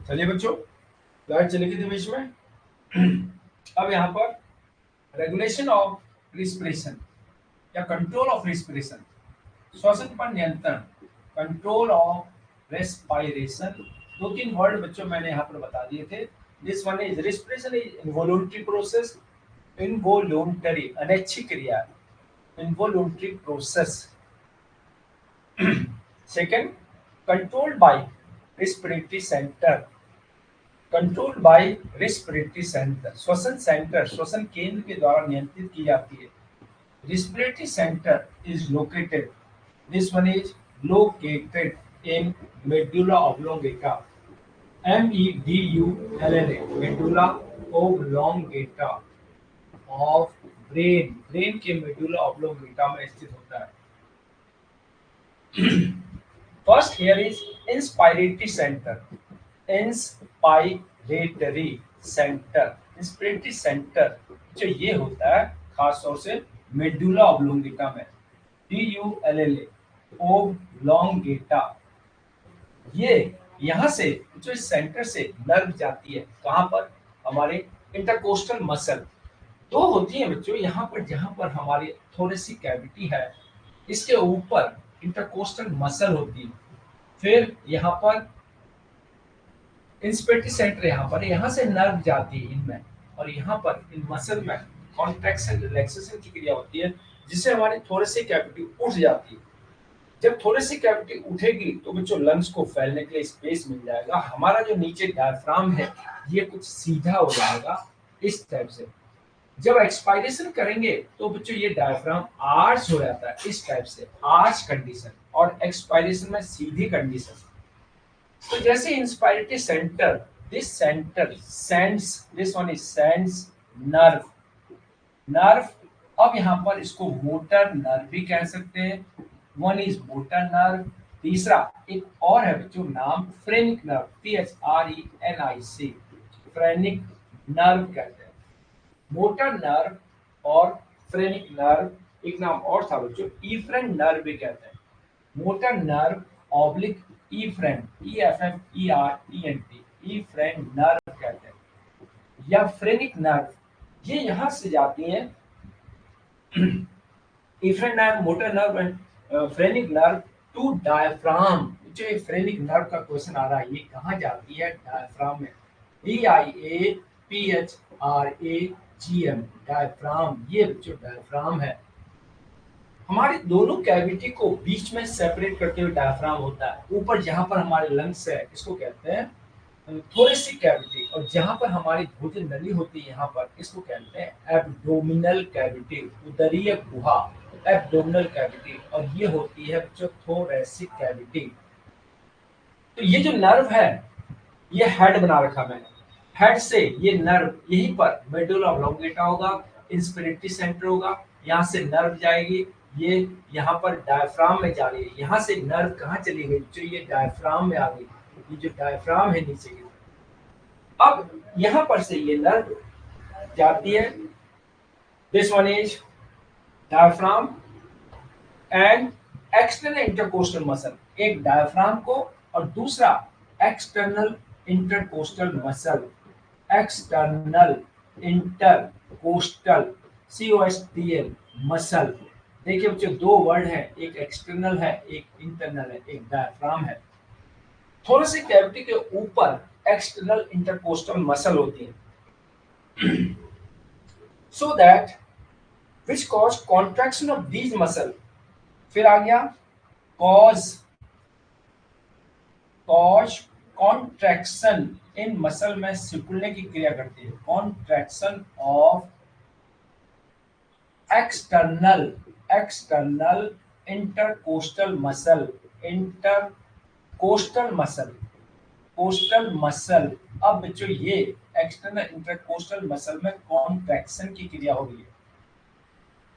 चलिए बच्चों, लाइट चली गई थी बीच में। अब यहाँ पर रेगुलेशन ऑफ रिस्पिरेशन या कंट्रोल ऑफ रिस्पिरेशन, श्वसन पर नियंत्रण, कंट्रोल ऑफ रेस्पायरेशन। दो तीन वर्ड बच्चों मैंने यहाँ पर बता दिए थे। This one is respiration is involuntary process, involuntary अनैच्छिक क्रिया, involuntary process. Second, controlled by respiratory centre, controlled by respiratory centre, श्वसन सेंटर श्वसन केंद्र के द्वारा नियंत्रित की जाती है। Respiratory center is located. This one is located in medulla oblongata. MEDULLA, medulla oblongata of brain. Brain के medulla oblongata में स्थित होता है। First here is inspiratory center. Inspiratory center. Inspiratory center जो ये होता है खास तौर से मेडुला ऑब्लोंगेटा में, DULLA ओब्लोंगेटा। ये यहाँ से जो इस सेंटर से नर्व जाती है कहाँ पर, हमारे इंटरकोस्टल मसल दो होती है बच्चों। यहाँ पर जहाँ पर हमारी थोरेसिक कैविटी है इसके ऊपर इंटरकोस्टल मसल होती है। फिर यहाँ पर इंस्पिरेटरी सेंटर यहाँ से नर्व जाती है इनमें, और यहाँ पर इन मसल में कॉन्ट्रैक्शन रिलैक्सेशन की क्रिया होती है जिससे हमारी थोरेसिक कैविटी उठ जाती है। जब थोरेसिक कैविटी उठेगी तो बच्चों लंग्स को फैलने के लिए स्पेस मिल जाएगा। हमारा जो नीचे डायफ्राम है ये कुछ सीधा हो जाएगा इस टाइप से। जब एक्सपायरेशन करेंगे तो बच्चों ये डायफ्राम आर्च हो जाता है इस टाइप से, आर्च कंडीशन, और एक्सपायरेशन में सीधी कंडीशन। तो जैसे inspiratory centre, this centre sends, this one is sends nerve, nerve. अब यहाँ पर इसको मोटर नर्व भी कह सकते हैं। One is motor nerve. तीसरा एक और है बच्चों नाम phrenic nerve, PHRENIC, phrenic nerve कहते हैं। मोटर नर्व और फ्रेनिक नर्व, एक नाम और था बच्चों इफ्रेन नर्व भी कहते हैं। Motor nerve oblique efferent, EFFERENT, efferent nerve कहते हैं, या फ्रेनिक नर्व। ये यहाँ से जाती है efferent nerve, motor nerve and phrenic nerve to diaphragm. जो फ्रेनिक नर्व का क्वेश्चन आ रहा है ये कहाँ जाती है, डायफ्राम में, DIAPHRAGM, डायफ्राम। ये जो डायफ्राम है हमारी दोनों कैविटी को बीच में सेपरेट करते हुए डायफ्राम होता है। ऊपर जहां पर हमारे लंग्स है इसको कहते हैं थोरेसिक कैविटी, और जहां पर हमारी भोजन नली होती है यहाँ पर इसको कहते हैं एब्डोमिनल कैविटी, उदरीय गुहा, एब्डोमिनल कैविटी, और ये होती है जो थोरेसिक कैविटी। तो ये जो नर्व है ये हेड बना रखा मैंने, हेड से ये नर्व यहीं पर मेडुला ऑब्लोंगेटा होगा, इंस्पिरेटरी सेंटर होगा, यहाँ से नर्व जाएगी, ये यहाँ पर डायफ्राम में जा रही है। यहाँ से नर्व कहाँ चली गई, जो ये डायफ्राम में आ गई, ये जो डायफ्राम है नीचे की। अब यहाँ पर से ये नर्व जाती है, this one is diaphragm and external intercostal muscle, एक डायफ्राम को और दूसरा external intercostal muscle, external intercostal COSTL muscle. देखिए बच्चों दो वर्ड है, एक एक्सटर्नल है एक इंटरनल है, एक डायफ्राम है। थोरेसिक कैविटी के ऊपर एक्सटर्नल इंटरकोस्टल मसल होती है, so that which cause contraction of these muscle. फिर आ गया कॉज, कॉज कॉन्ट्रैक्शन, इन मसल में सिकुड़ने की क्रिया करती है, contraction of external, external intercostal muscle, intercostal muscle, coastal muscle. अब बच्चों ये एक्सटर्नल इंटरकोस्टल मसल में कॉन्ट्रैक्शन की क्रिया हो रही है,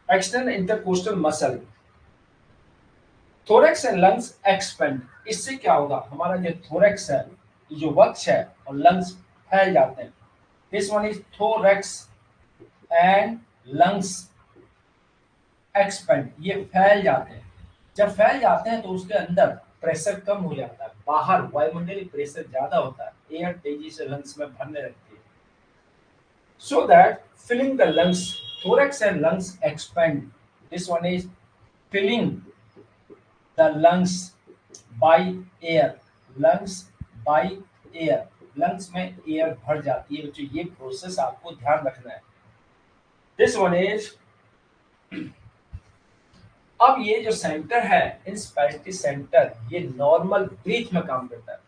external intercostal muscle. Thorax and lungs expand, इससे क्या होगा, हमारा जो थोरैक्स है, जो वक्ष है, और लंग्स फैल जाते हैं। This one is thorax and lungs expand, ये फैल जाते हैं। जब फैल जाते हैं तो उसके अंदर प्रेशर कम हो जाता है, बाहर वायुमंडलीय प्रेशर ज्यादा होता है, एयर तेजी से लंग्स में भरने लगती है। So that filling the lungs, thorax and lungs expand. This one is filling the lungs by air. Lungs by air. Lungs में एयर भर जाती है बच्चों, ये प्रोसेस आपको ध्यान रखना है। दिस वन इज, अब ये जो सेंटर है इंस्पायरेटरी सेंटर, ये नॉर्मल ब्रीथ में काम करता है।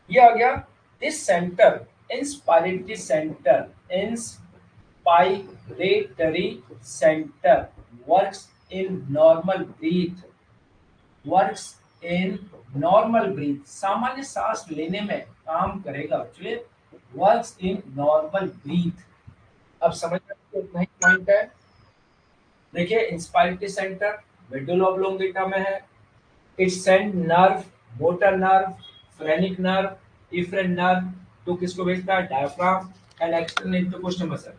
ये आ गया this centre, inspiratory centre, inspiratory centre works in normal breath, works in normal breath, सामान्य सांस लेने में काम करेगा बच्चों, वर्क्स इन नॉर्मल ब्रीथ। अब समझ में इतना ही पॉइंट है। देखिए इंस्पायरेटरी सेंटर मेडुला ऑब्लोंगेटा में है, it send nerve, motor nerve, phrenic nerve, efferent nerve तो किसको भेजता है, diaphragm and external intercostal muscle,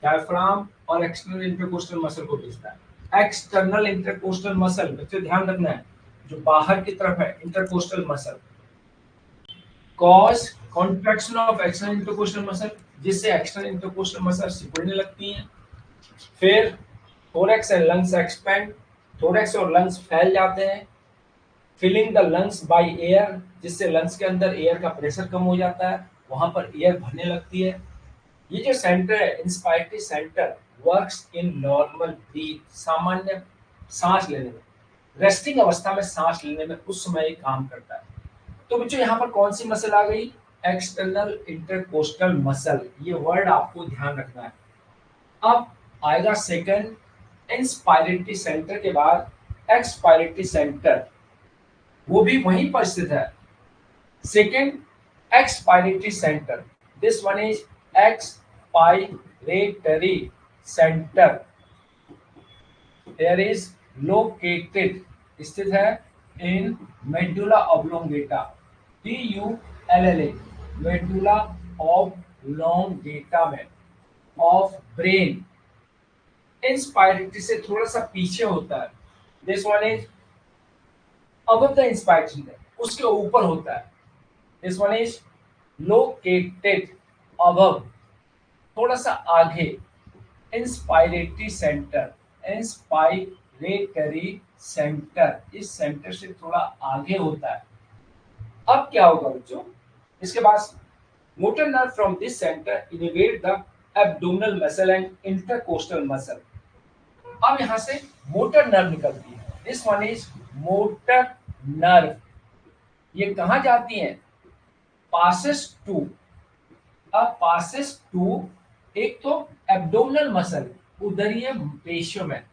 diaphragm और एक्सटर्नल इंटरकोस्टल मसल को भेजता है। एक्सटर्नल इंटरकोस्टल मसल बच्चों ध्यान रखना है, जो बाहर की तरफ है intercostal muscle, cause contraction of external intercostal muscle, जिससे एक्सटर्नल इंटरकोस्टल मसल सिकुड़ने लगती हैं। फिर thorax and lungs expand, thorax और लंग्स फैल जाते हैं। Filling the lungs by air, जिससे लंग्स के अंदर एयर का प्रेशर कम हो जाता है, वहां पर एयर भरने लगती है। ये जो सेंटर है inspiratory centre works in normal breath, सामान्य सांस लेने में, रेस्टिंग अवस्था में सांस लेने में उस समय काम करता है। तो बच्चों यहाँ पर कौन सी मसल आ गई, एक्सटर्नल इंटरकोस्टल मसल, ये वर्ड आपको ध्यान रखना है। अब आएगा सेकंड, इंस्पायरेटरी सेंटर के बाद एक्सपायरेटरी सेंटर, वो भी वहीं पर स्थित है। Second expiratory centre, this one is expiratory centre, there is located, स्थित है in medulla oblongata, DULLA, medulla oblongata में ऑफ ब्रेन। इंस्पायरेटरी से थोड़ा सा पीछे होता है, this one is above the inspiratory, उसके ऊपर होता है, this one is located above, थोड़ा सा आगे। इंस्पायरेटरी सेंटर, इंस्पायरेटरी सेंटर इस सेंटर से थोड़ा आगे होता है। अब क्या होगा बच्चों, इसके बाद motor nerve from this centre innovate the abdominal muscle and intercostal muscle. अब यहां से मोटर नर्व निकलती है, this one is motor nerve, ये कहां जाती है, पासेस टू, अब पासेस टू, एक तो एब्डोमिनल मसल, उदरीय पेशियों में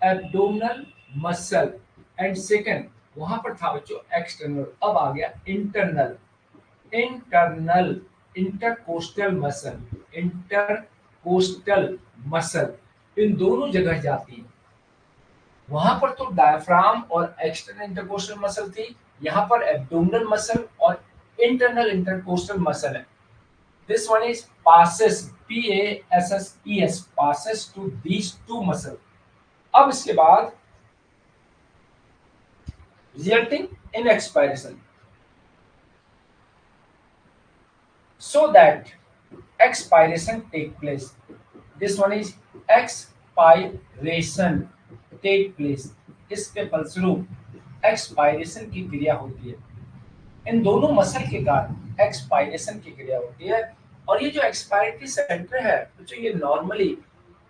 एब्डोमिनल मसल, एंड सेकंड वहां पर था बच्चों एक्सटर्नल, अब आ गया internal, internal intercostal muscle, intercostal muscle, इन दोनों जगह जाती है। वहां पर तो डायफ्राम और एक्सटर्नल इंटरकोस्टल मसल थी, यहाँ पर एब्डोमिनल मसल और इंटरनल इंटरकोस्टल मसल है। This one is passes, PASSES, passes to these two muscle. अब इसके बाद resulting in expiration, so that expiration take place. This one is expiration take place. इसके फलस्वरूप एक्सपायरेशन की क्रिया होती है, इन दोनों मसल के कारण एक्सपायरेशन की क्रिया होती है। और ये जो एक्सपायरेटरी सेंटर है बच्चों, ये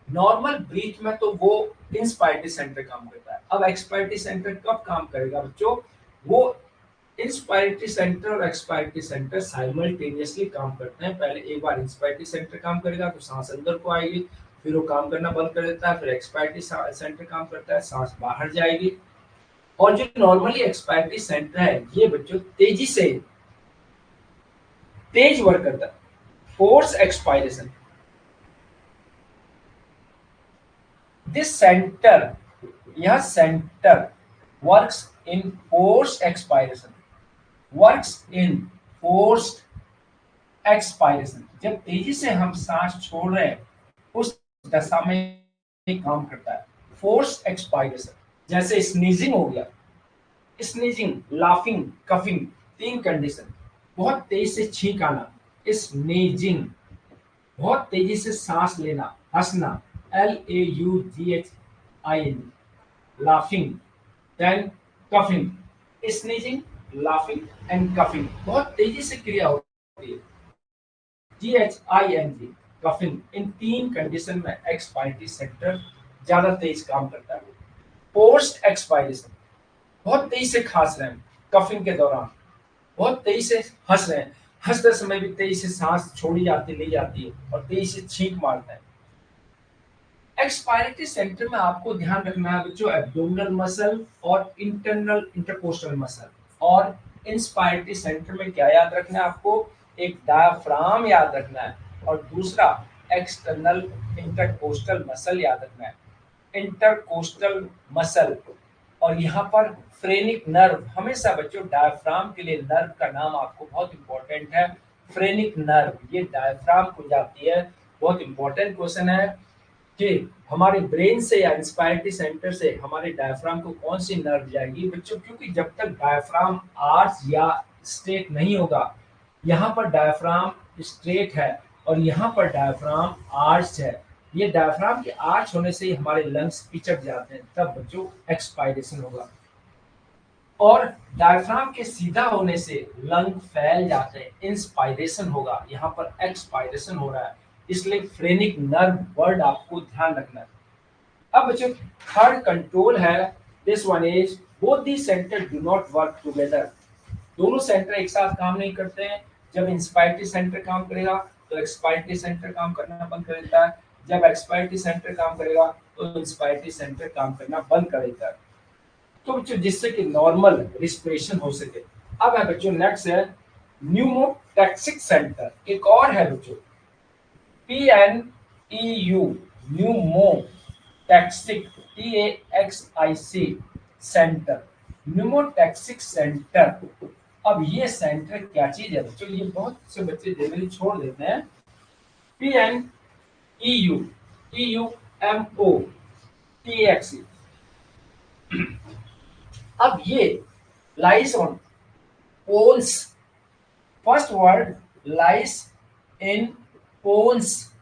नॉर्मल ब्रीथ में तो वो इंस्पायरेटरी सेंटर काम करता है। अब एक्सपायरेटरी सेंटर कब काम करेगा बच्चों, वो इंस्पायरेटरी सेंटर और एक्सपायरेटरी सेंटर साइमल्टेनियसली काम करते हैं। पहले एक बार इंस्पायरेटरी सेंटर काम करेगा तो सांस अंदर को आएगी, फिर वो काम करना बंद कर देता है, फिर एक्सपायरेटरी सेंटर काम करता है, सांस बाहर जाएगी। और जो नॉर्मली एक्सपायरेटरी सेंटर है ये बच्चों तेजी से तेज वर्क करता है, फोर्स एक्सपायरेशन। दिस सेंटर, यह centre works in force expiration, works in forced expiration, जब तेजी से हम सांस छोड़ रहे हैं उस दशा में काम करता है फोर्स एक्सपायरेशन। जैसे स्नीजिंग हो गया, स्नीजिंग, लाफिंग, कफिंग, 3 कंडीशन। बहुत तेज से छींक आना, स्नीजिंग, बहुत तेजी से सांस लेना, हंसना, LAUGHING, laughing, then coughing, sneezing, laughing and coughing, बहुत तेजी से क्रिया होती है, GHING, कफिंग। इन 3 कंडीशन में एक्सपायरेटरी सेंटर ज्यादा तेज काम करता है। पोस्ट एक्सपायरेशन, बहुत तेजी से खांस रहे हैं कफिंग के दौरान, बहुत तेजी से हंस रहे हैं, हंसते समय भी तेजी से सांस छोड़ी जाती ली जाती है और तेजी से छींक मारते हैं। एक्सपायरेटरी सेंटर में आपको ध्यान रखना है बच्चों एब्डोमिनल मसल और इंटरनल इंटरकोस्टल मसल। और इंस्पायरेटरी सेंटर में क्या याद रखना है आपको, एक डायफ्राम याद रखना है और दूसरा एक्सटर्नल इंटरकोस्टल मसल याद रखना है। इंटरकोस्टल मसल और यहाँ पर फ्रेनिक नर्व, हमेशा बच्चों डायफ्राम के लिए नर्व का नाम आपको बहुत इंपॉर्टेंट है, फ्रेनिक नर्व, ये डायफ्राम को जाती है। बहुत इंपॉर्टेंट क्वेश्चन है कि हमारे ब्रेन से या इंस्पायरेटरी सेंटर से हमारे डायफ्राम को कौन सी नर्व जाएगी बच्चों, क्योंकि जब तक डायफ्राम आर्च या स्ट्रेट नहीं होगा, यहाँ पर डायफ्राम स्ट्रेट है और यहाँ पर डायफ्राम आर्च है, ये डायफ्राम के आर्च होने से ही हमारे लंग्स पिचक जाते हैं, तब बच्चों एक्सपायरेशन होगा। और डायफ्राम के सीधा होने से लंग फैल जाते हैं, इंस्पायरेशन होगा, यहाँ पर एक्सपायरेशन हो रहा है, इसलिए फ्रेनिक नर्व वर्ड आपको ध्यान रखना है। अब बच्चों थर्ड कंट्रोल है, this one is both the centre do not work together, दोनों सेंटर एक साथ काम नहीं करते हैं। जब इंस्पायरेटरी सेंटर काम करेगा तो एक्सपायरेटरी सेंटर काम करना बंद कर देता है, जब एक्सपायरेटरी सेंटर काम करेगा तो इंस्पायरेटरी सेंटर काम करना बंद कर देता है, तो बच्चों जिससे कि नॉर्मल रिस्पिरेशन हो सके। अब है बच्चों नेक्स्ट है न्यूमोटैक्सिक सेंटर, एक और है बच्चों PNEU, pneumotaxic, TAXIC centre, pneumotaxic centre. अब ये सेंटर क्या चीज है बच्चों, ये बहुत से बच्चे जनरली छोड़ देते हैं। PNEU, EUMOTAXI, अब ये lies on pons, first word lies in pons,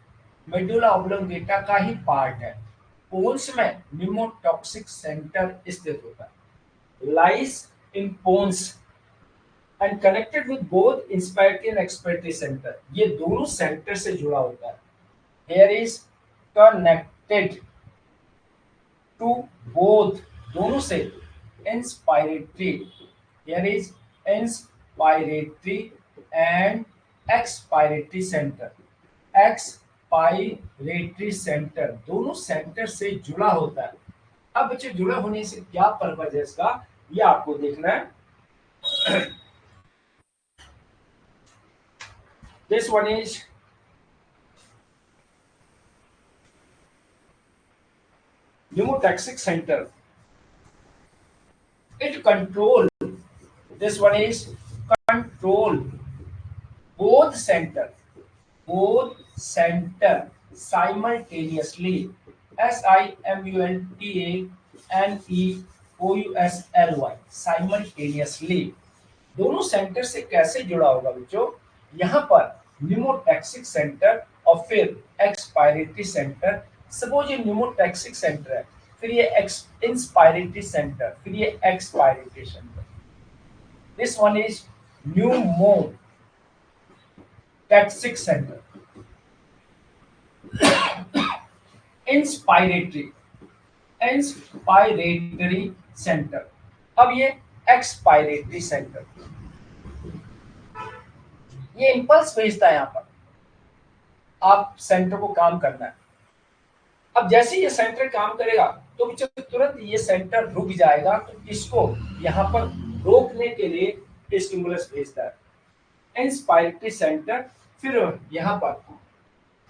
medulla oblongata का ही पार्ट है। पोन्स में न्यूमोटॉक्सिक सेंटर स्थित होता है, lies in pons and connected with both inspiratory and expiratory centre, ये दोनों सेंटर से जुड़ा होता है। Here is connected to both, दोनों से inspiratory, here is inspiratory and expiratory center, expiratory centre दोनों सेंटर से जुड़ा होता है। अब बच्चे जुड़ा होने से क्या पर्पज है इसका, ये आपको देखना है। This one is pneumotaxic centre, it control, this one is control both center, both center simultaneously, SIMULTANEOUSLY, simultaneously, दोनों सेंटर से कैसे जुड़ा होगा बच्चों, यहाँ पर न्यूमोटैक्सिक सेंटर और फिर एक्सपायरेटरी सेंटर। सपोज ये न्यूमोटैक्सिक सेंटर है, फिर ये इंस्पायरेटरी सेंटर, फिर ये expiratory centre. This one is pneumotaxic centre, inspiratory, inspiratory centre. अब ये एक्सपायरेटरी सेंटर, ये इंपल्स भेजता है, यहाँ पर आप सेंटर को काम करना है। अब जैसे ये सेंटर काम करेगा तो तुरंत ये सेंटर रुक जाएगा, तो इसको यहाँ पर रोकने के लिए स्टिमुलस भेजता है इंस्पायरेटरी सेंटर। फिर यहाँ पर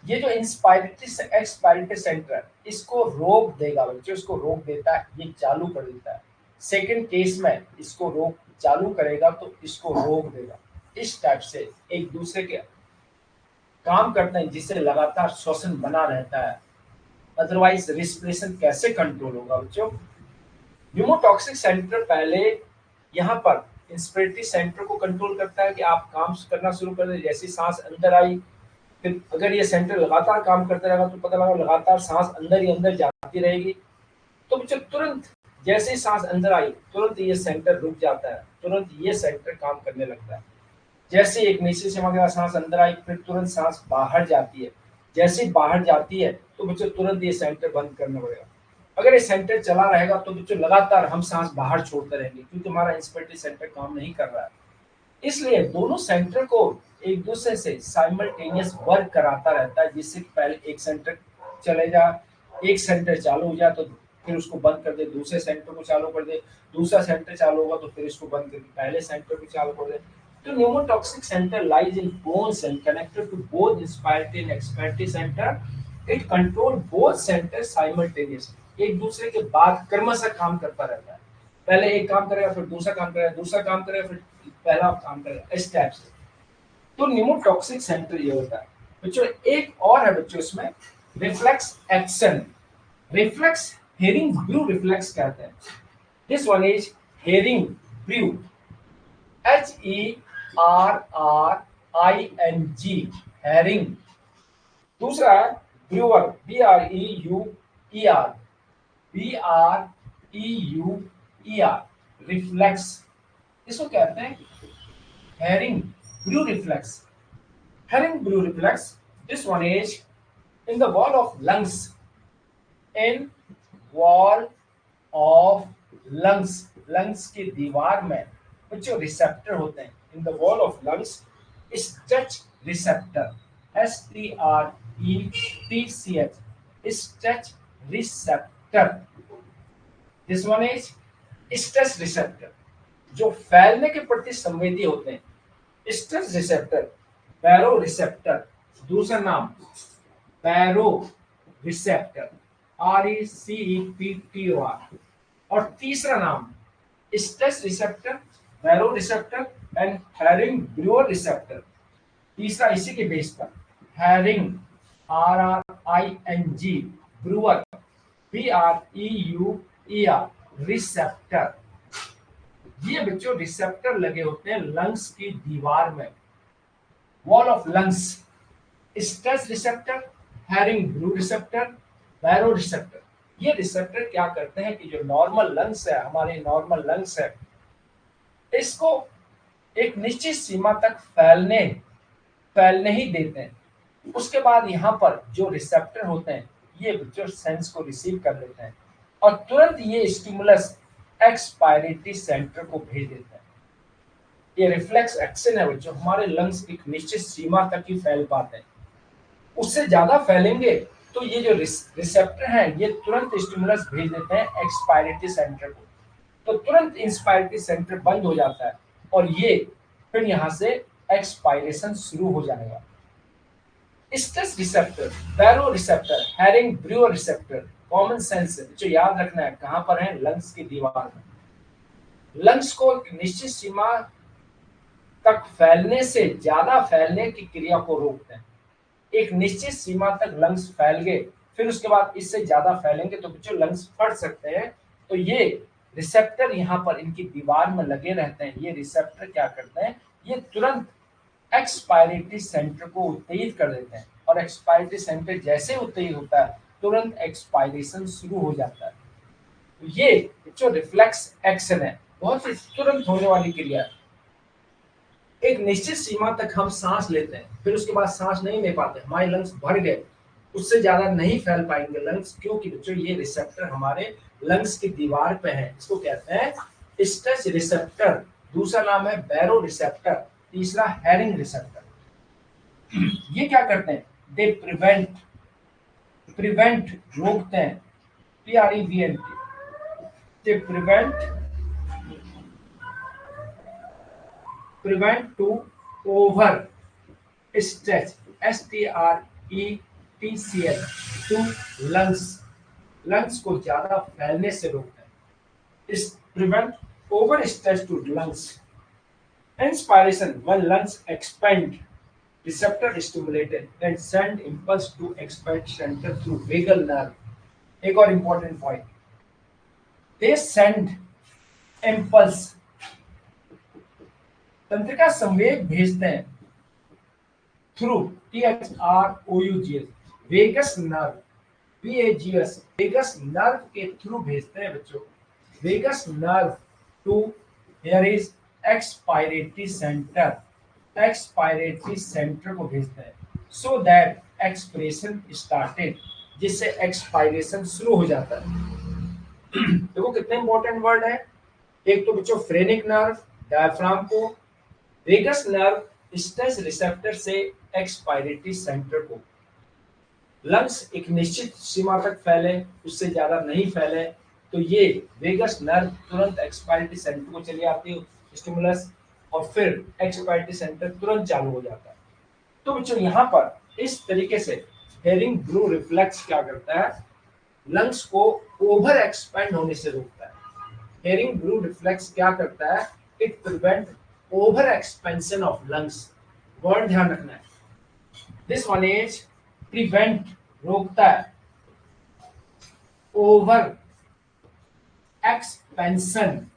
ये जो इंस्पायरेटरी एक्सपायरेटरी सेंटर है, इसको रोक देगा बच्चों, इसको रोक देता है, ये चालू कर देता है। सेकंड केस में इसको रोक चालू करेगा तो इसको रोक देगा। इस टाइप से एक दूसरे के काम करते हैं, जिससे लगातार श्वसन बना रहता है, अदरवाइज रिस्पिरेशन कैसे कंट्रोल होगा बच्चों। न्यूमोटॉक्सिक सेंटर पहले यहाँ पर इंस्पिरेटरी सेंटर को कंट्रोल करता है कि आप काम करना शुरू कर दें। जैसी सांस अंदर आई, फिर अगर ये सेंटर लगातार काम करता रहेगा तो पता लगा लगातार सांस अंदर ही अंदर जाती रहेगी, तो बच्चों तुरंत जैसे ही सांस अंदर आई तुरंत ये सेंटर रुक जाता है, तुरंत ये सेंटर काम करने लगता है। जैसे एक नीचे से वगैरह सांस अंदर आई फिर तुरंत सांस बाहर जाती है, जैसे ही बाहर जाती है तो बच्चों तुरंत ये सेंटर बंद करना पड़ेगा। अगर ये सेंटर चला रहेगा तो बच्चों लगातार हम सांस बाहर छोड़ते रहेंगे क्योंकि हमारा इंस्पिरेटरी सेंटर काम नहीं कर रहा है। इसलिए दोनों सेंटर को एक दूसरे से साइमल्टेनियस वर्क कराता रहता है, जिससे पहले एक सेंटर चले जाए, एक सेंटर चालू हो जाए तो फिर उसको बंद कर दे, दूसरे सेंटर को चालू कर दे, दूसरा सेंटर चालू होगा तो फिर इसको बंद करके पहले सेंटर को चालू कर दे। तो pneumotoxic center lies in bones and connected to both inspiratory and expiratory center. It controls both centers simultaneously. एक दूसरे के बाद क्रमशः काम करता रहता है। पहले एक काम करेगा फिर दूसरा काम करेगा, दूसरा काम करेगा फिर पहला काम करेगा, इस टाइप से। तो न्यूमोटॉक्सिक सेंटर ये होता है बच्चों। एक और है बच्चों इसमें reflex action. Reflex Hering Breuer reflex कहते हैं। This one is Hering Breuer, HERRING, Hering. दूसरा है ब्रूअर, BREUER, BREUER, रिफ्लेक्स। इसको कहते हैं Hering Breuer reflex. Hering Breuer reflex, this one is in the wall of lungs, in wall of lungs, lungs की दीवार में बच्चों रिसेप्टर होते हैं। in the wall of lungs stretch receptor, STRETCH, stretch receptor, this one is stress receptor, जो फैलने के प्रति संवेदी होते हैं। स्ट्रेस रिसेप्टर, बैरो रिसेप्टर, दूसरा नाम बैरो रिसेप्टर, RECEPTOR, और तीसरा नाम stress receptor, baro receptor and Hering Breuer receptor. तीसरा इसी के बेस पर Hering, RRING, Breuer, BREUER, receptor. ये बच्चों रिसेप्टर लगे होते हैं लंग्स की दीवार में, wall of lungs. Stress receptor, Hering Breuer receptor, baro receptor. ये रिसेप्टर क्या करते हैं कि जो नॉर्मल लंग्स है, हमारे नॉर्मल लंग्स है, इसको एक निश्चित सीमा तक फैलने ही देते हैं। उसके बाद यहाँ पर जो रिसेप्टर होते हैं ये बच्चों सेंस को रिसीव कर लेते हैं और तुरंत ये स्टिमुलस एक्सपायरेटरी सेंटर को भेज देते हैं। ये रिफ्लेक्स एक्शन है बच्चों, हमारे लंग्स एक निश्चित सीमा तक ही फैल पाते हैं। उससे ज्यादा फैलेंगे तो ये जो रिसेप्टर हैं ये तुरंत स्टिमुलस भेज देते हैं एक्सपायरेटरी सेंटर को, तो तुरंत इंस्पायरेटरी सेंटर बंद हो जाता है और ये फिर यहाँ से एक्सपायरेशन शुरू हो जाएगा। स्ट्रेस रिसेप्टर, बैरो receptor, Hering Breuer receptor, common sense जो याद रखना है कहाँ पर है, लंग्स की दीवार में। लंग्स को एक निश्चित सीमा तक फैलने से ज्यादा फैलने की क्रिया को रोकते हैं। एक निश्चित सीमा तक लंग्स फैल गए फिर उसके बाद इससे ज्यादा फैलेंगे तो बच्चों लंग्स फट सकते हैं। तो ये रिसेप्टर यहाँ पर इनकी दीवार में लगे रहते हैं। ये रिसेप्टर क्या करते हैं, ये तुरंत एक्सपायरेटरी सेंटर को उत्तेजित कर देते हैं और एक्सपायरेटरी सेंटर जैसे उत्तेजित होता है तुरंत एक्सपायरेशन शुरू हो जाता है। तो ये जो रिफ्लेक्स एक्शन है बहुत ही तुरंत होने वाली क्रिया है। एक निश्चित सीमा तक हम सांस लेते हैं फिर उसके बाद सांस नहीं ले पाते, हमारे लंग्स भर गए, उससे ज्यादा नहीं फैल पाएंगे लंग्स, क्योंकि बच्चों ये रिसेप्टर हमारे लंग्स की दीवार पे है। इसको कहते हैं स्ट्रेस रिसेप्टर, दूसरा नाम है बैरो रिसेप्टर, तीसरा हेरिंग रिसेप्टर। ये क्या करते हैं, दे प्रिवेंट रोकते हैं, PREVENT, they prevent to over stretch, STRETCH, to lungs को ज्यादा फैलने से रोकते हैं। इस prevent over stretch to lungs। Inspiration, when lungs expand, receptor stimulated, then send impulse to expand center through vagal nerve। एक और important point, they send impulse तंत्रिका संवेग भेजते हैं through THROUGS vagus nerve VAGS vagus nerve के through भेजते हैं बच्चों। Vagus nerve to here is expiratory center, expiratory center को भेजते हैं सो दैट एक्सप्रेशन स्टार्टेड, जिससे एक्सपायरेशन शुरू हो जाता है। देखो कितने इंपॉर्टेंट वर्ड है। एक तो बच्चों फ्रेनिक नर्व डायफ्राम को, वेगस नर्व स्ट्रेस रिसेप्टर से एक्सपायरेटरी सेंटर को। लंग्स एक निश्चित सीमा तक फैले, उससे ज्यादा नहीं फैले, तो ये वेगस नर्व तुरंत एक्सपायरेटरी सेंटर को चली आती है स्टिमुलस, और फिर एक्सपायरेटरी सेंटर तुरंत चालू हो जाता है। तो बच्चों यहाँ पर इस तरीके से हेरिंग ब्लू रिफ्लेक्स क्या करता है, लंग्स को ओवर एक्सपेंड होने से रोकता है। हेरिंग ब्लू रिफ्लेक्स क्या करता है, it prevent over expansion of lungs. Word ध्यान रखना है, दिस वन इज प्रिवेंट रोकता है, over expansion,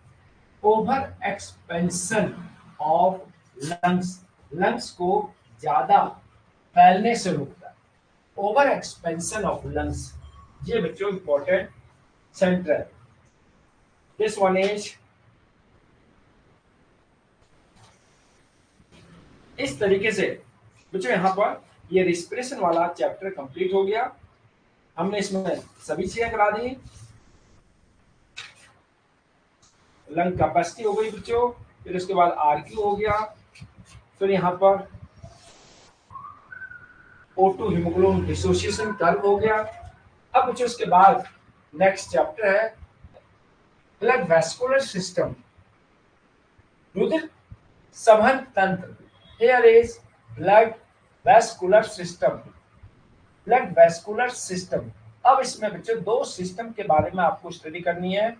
over expansion of lungs, lungs को ज्यादा फैलने से रोकता है। ओवर एक्सपेंशन ऑफ लंग्स, ये बच्चों इंपॉर्टेंट सेंटर है। दिस वन इज इस तरीके से बच्चों यहाँ पर ये रिस्पिरेशन वाला चैप्टर कंप्लीट हो गया। हमने इसमें सभी चीजें करा दी, लंग कैपेसिटी हो गई बच्चों, फिर उसके बाद आरक्यू हो गया, फिर यहाँ पर O2 हीमोग्लोबिन डिसोसिएशन कर्व हो गया। अब बच्चों उसके बाद नेक्स्ट चैप्टर है ब्लड वैस्कुलर सिस्टम, रुधिर संवहन तंत्र। Here is blood vascular system, blood vascular system. अब इसमें बच्चों दो सिस्टम के बारे में आपको स्टडी करनी है।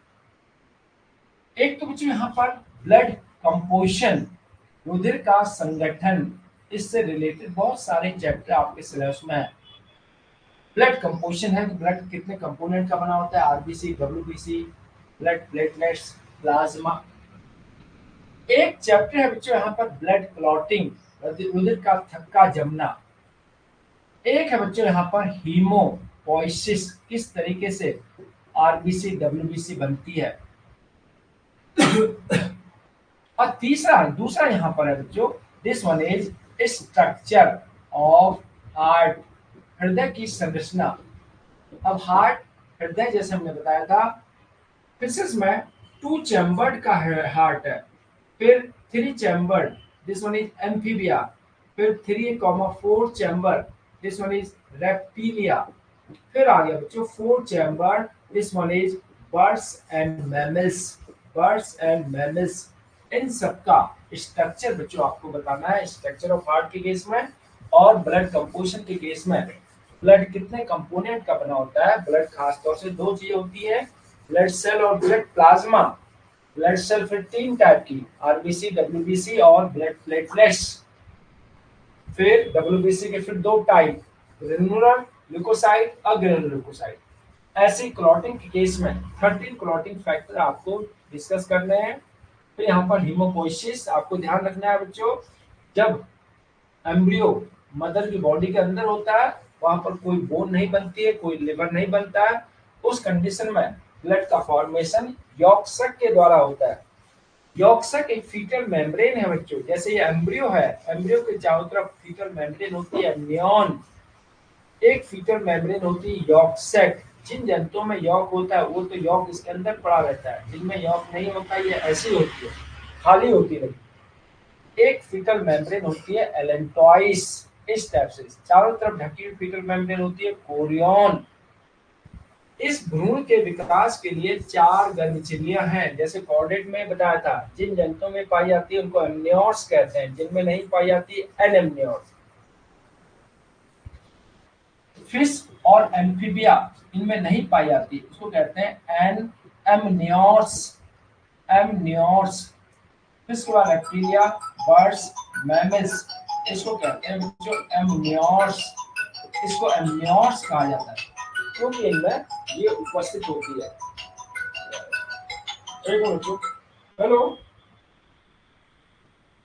एक तो बच्चों यहाँ पर ब्लड कंपोजिशन, रुधिर का संगठन, इससे रिलेटेड बहुत सारे चैप्टर आपके सिलेबस में है। ब्लड कंपोजिशन है कि ब्लड कितने कंपोनेंट का बना होता है, RBC, WBC, blood platelets, plasma. एक चैप्टर है बच्चों यहाँ पर ब्लड क्लॉटिंग, रुधिर का थक्का जमना। एक है बच्चों यहाँ पर हीमोपोइसिस, किस तरीके से आरबीसी डब्ल्यूबीसी बनती है। और तीसरा दूसरा यहाँ पर है बच्चों, this one is structure of heart, हृदय की संरचना। अब हार्ट, हृदय जैसे हमने बताया था फिशेस में 2 चैम्बर्ड का हार्ट है, फिर 3 chambered, this one is amphibia, फिर 3,4 chamber, this one is reptilia, फिर आ गया बच्चों 4 chamber, this one is birds and mammals, birds and mammals. इन सबका स्ट्रक्चर बच्चों आपको बताना है, स्ट्रक्चर ऑफ हार्ट के केस में और ब्लड कंपोजिशन के केस में। ब्लड कितने कंपोनेंट का बना होता है, ब्लड खासतौर से दो चीजें होती है, ब्लड सेल और ब्लड प्लाज्मा। ब्लड सेल फिर 3 टाइप की, आरबीसी, डब्ल्यूबीसी और ब्लड प्लेटलेट्स। फिर डब्ल्यूबीसी के फिर 2 टाइप, ग्रेनुलर ल्यूकोसाइट, अग्रेनुलर ल्यूकोसाइट। ऐसी क्लॉटिंग के केस में 13 क्लॉटिंग फैक्टर आपको डिस्कस करने हैं। फिर यहाँ पर हीमोपोइसिस आपको ध्यान रखना है बच्चों, जब एम्ब्रियो मदर की बॉडी के अंदर होता है, वहां पर कोई बोन नहीं बनती है, कोई लिवर नहीं बनता है, उस कंडीशन में ब्लड का फॉर्मेशन यॉर्कसैक के द्वारा होता है। यॉर्कसैक एक फीटल मेम्ब्रेन है बच्चों, जैसे ये एम्ब्रियो है, एम्ब्रियो के चारों तरफ फीटल मेम्ब्रेन होती है नियॉन, एक फीटल मेम्ब्रेन होती है यॉर्कसैक। जिन जंतुओं में यॉर्क होता है वो तो यॉर्क इसके अंदर पड़ा रहता है, जिनमें यॉर्क नहीं होता ये ऐसी होती है, खाली होती है। एक फीटल मेम्ब्रेन होती है एलेंटॉइस, इस टाइप से चारों तरफ ढकी हुई फीटल मेम्ब्रेन होती है कोरियन। इस भ्रूण के विकास के लिए 4 गर्भझिल्लियां हैं, जैसे कॉर्डेट में बताया था, जिन जंतुओं में पाई जाती है उनको एमनियोर्स कहते हैं, जिनमें नहीं पाई जाती एनेमनियोर्स। फिश और एम्फीबिया इनमें नहीं पाई जाती, उसको कहते हैं एन एमनियोर्स, एमनियोर्स। फिश के बाद रेप्टिलिया, बर्ड्स, मैमल्स, इसको कहते हैं जो एमनियोर्स, इसको एमनियोर्स कहा जाता है क्योंकि इनमें ये उपस्थित होती है। एक मिनट, हेलो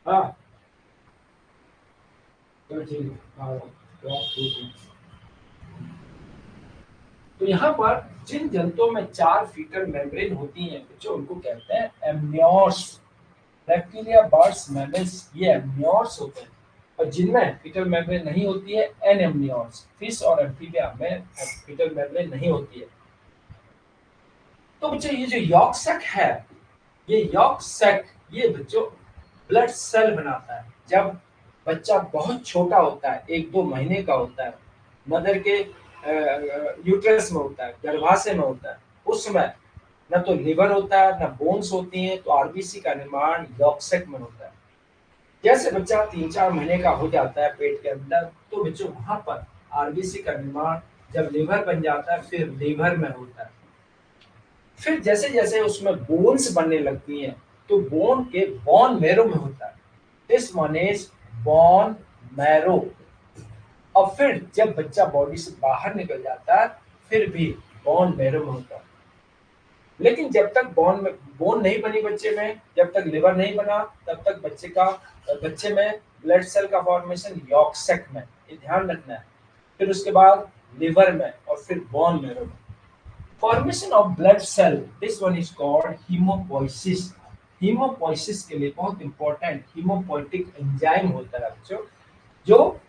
हाँ चलो ठीक है, हाँ, ठीक है। तो यहाँ पर जिन जंतुओं में 4 फीटल मेम्ब्रेन होती हैं बच्चों, उनको कहते हैं एमनियोर्स। बैक्टीरिया, बर्ड्स, मैमल्स, ये एमनियोर्स होते हैं। और जिनमें फीटल मेम्ब्रेन नहीं होती है एनेमनियोर्स। फिश और एम्फीबिया में फीटल मेम्ब्रेन नहीं होती है। तो बच्चों ये जो यॉर्क सैक है, ये यॉर्क सैक ये बच्चों ब्लड सेल बनाता है। जब बच्चा बहुत छोटा होता है, 1-2 महीने का होता है, मदर के यूट्रस में होता है, गर्भाशय में होता है, उस समय न तो लिवर होता है न बोन्स होती हैं, तो आरबीसी का निर्माण यॉर्क सैक में होता है। जैसे बच्चा 3-4 महीने का हो जाता है पेट के अंदर, तो बच्चों वहां पर आरबीसी का निर्माण जब लिवर बन जाता है, फिर लिवर में होता है। फिर जैसे जैसे उसमें बोन्स बनने लगती हैं, तो बोन के बोन मैरो में होता है। This one is bone marrow. और फिर जब बच्चा बॉडी से बाहर निकल जाता है, फिर भी बोन मैरो में होता है। लेकिन जब तक बोन नहीं बनी बच्चे में, जब तक लिवर नहीं बना, तब तक बच्चे में ब्लड सेल का फॉर्मेशन यॉर्क सैक में, ये ध्यान रखना है। फिर उसके बाद लिवर में और फिर बोन मैरो में। Formation of blood cell, this one is called haemopoiesis. Haemopoiesis के लिए बहुत इंपॉर्टेंट हीमोपोइटिक एंजाइम होता है बच्चों, जो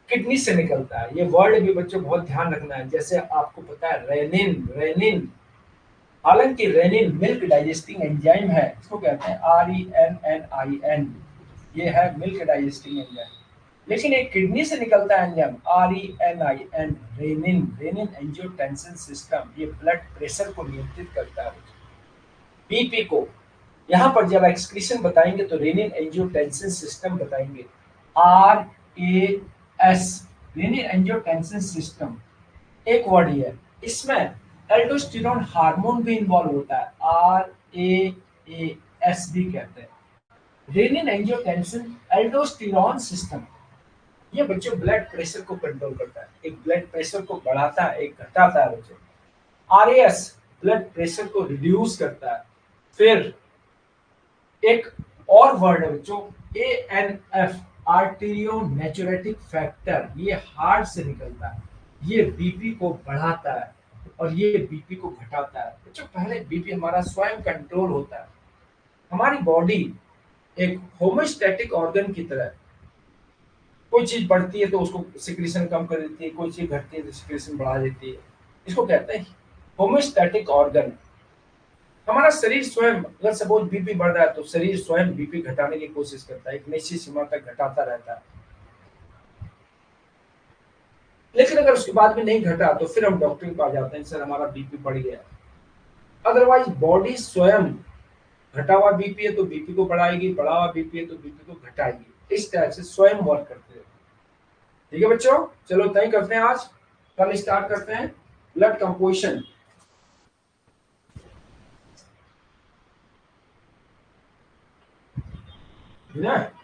किडनी से निकलता है। ये वर्ड भी बच्चों बहुत ध्यान रखना है। जैसे आपको पता है रेनिन, रेनिन, हालांकि रेनिन मिल्क डाइजेस्टिंग एंजाइम है, इसको कहते हैं RENNIN। ये है मिल्क डाइजेस्टिंग एंजाइम। लेकिन एक किडनी से निकलता है enzyme RENIN, renin, renin angiotensin system. ये ब्लड प्रेशर को नियंत्रित करता है। बीपी को यहाँ पर जब एक्सक्रीशन बताएंगे तो रेनिन एंजियोटेंसिन सिस्टम बताएंगे, RAS, रेनिन एंजियोटेंसिन सिस्टम। एक वर्ड ही है, इसमें एल्डोस्टेरोन हार्मोन भी इन्वॉल्व होता है, RAAS भी कहते हैं। रेनिन एंजियोटेंसिन एल्डोस्टेरोन सिस्टम, ये बच्चों ब्लड प्रेशर को कंट्रोल करता है। एक ब्लड प्रेशर को बढ़ाता है, एक घटाता है बच्चों। RAS ब्लड प्रेशर को रिड्यूस करता है। फिर एक और वर्ड है बच्चों, ANF, आर्टेरियो नेचुरेटिक फैक्टर, ये हार्ट से निकलता है। ये बीपी को बढ़ाता है और ये बीपी को घटाता है। बच्चों पहले बीपी हमारा स्वयं कंट्रोल होता है। हमारी बॉडी एक होमोस्टैटिक ऑर्गन की तरह, कोई चीज बढ़ती है तो उसको सिक्रीशन कम कर देती है, कोई चीज घटती है तो सिक्रीशन बढ़ा देती है। इसको कहते हैं होमोस्टैटिक ऑर्गन। हमारा शरीर स्वयं, अगर सपोज बीपी बढ़ रहा है तो शरीर स्वयं बीपी घटाने की कोशिश करता है, एक निश्चित सीमा तक घटाता रहता है। लेकिन अगर उसके बाद भी नहीं घटा तो फिर हम डॉक्टर के पास जाते हैं, सर हमारा बीपी बढ़ गया। अदरवाइज बॉडी स्वयं, घटा हुआ बीपी है तो बीपी को बढ़ाएगी, बढ़ा हुआ बीपी है तो बीपी को घटाएगी। इस तरह से स्वयं वर्क करते हैं। ठीक है बच्चों, चलो तय करते हैं आज, कल स्टार्ट करते हैं ब्लड कंपोजिशन। ठीक है।